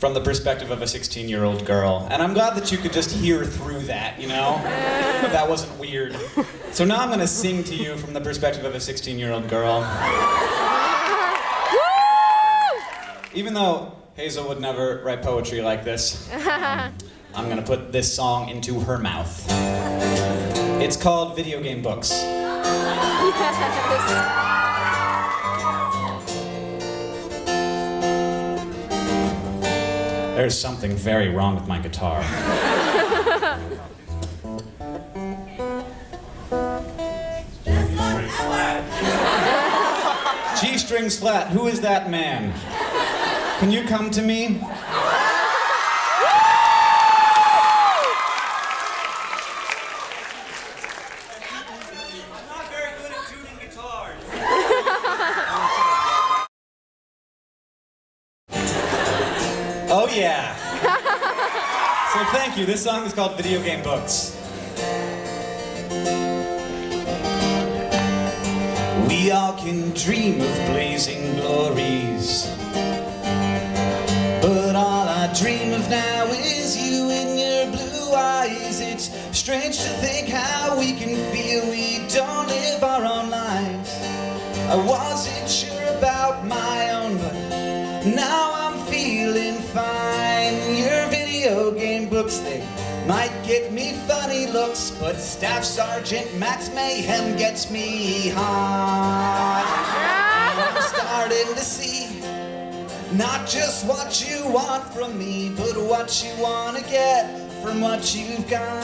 from the perspective of a 16-year-old girl. And I'm glad that you could just hear through that, you know? That wasn't weird. So now I'm gonna sing to you from the perspective of a 16-year-old girl. Even though Hazel would never write poetry like this, I'm gonna put this song into her mouth. It's called Video Game Books. Yes. There's something very wrong with my guitar. G strings flat. Who is that man? Can you come to me? I'm not very good at tuning guitars. Oh yeah. So thank you. This song is called Video Game Books. We all can dream of blazing glories, but all I dream of now is you and your blue eyes. It's strange to think how we can feel we don't live our own lives. I wasn't sure about my own, but now I'm feeling fine. Your video game books, they might get me funny looks, but Staff Sergeant Max Mayhem gets me hot. And I'm starting to see not just what you want from me, but what you want to get from what you've got.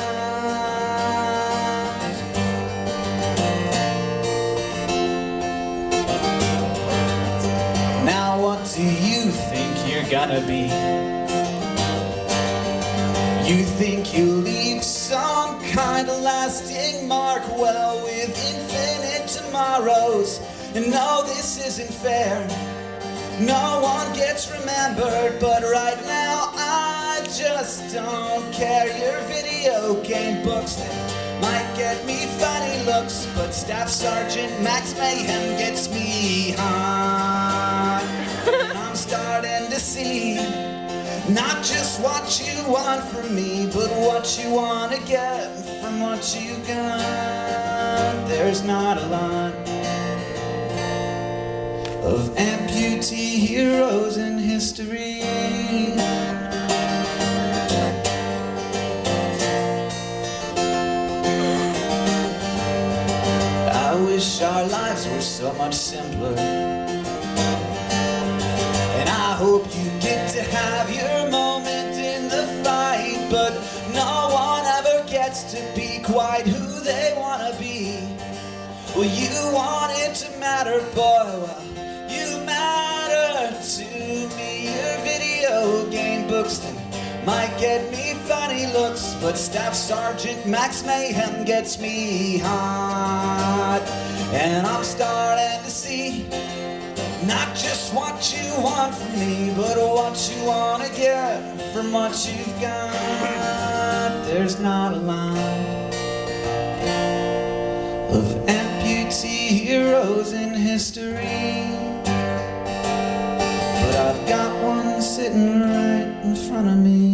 Now what do you think you're gonna be? You think you'll leave some kind of lasting mark? Well, with infinite tomorrows, and no, this isn't fair. No one gets remembered, but right now I just don't care. Your video game books, they might get me funny looks, but Staff Sergeant Max Mayhem gets me hot. And I'm starting to see not just what you want from me, but what you want to get from what you got. There's not a lot of amputee heroes in history. I wish our lives were so much simpler, and I hope you get to have your moment in the fight, but no one ever gets to be quite who they want to be. Well, you want it to matter, boy, well, you matter to me. Your video game books, they might get me funny looks, but Staff Sergeant Max Mayhem gets me hot. And I'm starting to see not just what you want from me, but what you want to get from what you've got. There's not a lot of amputee heroes in history, but I've got one sitting right in front of me.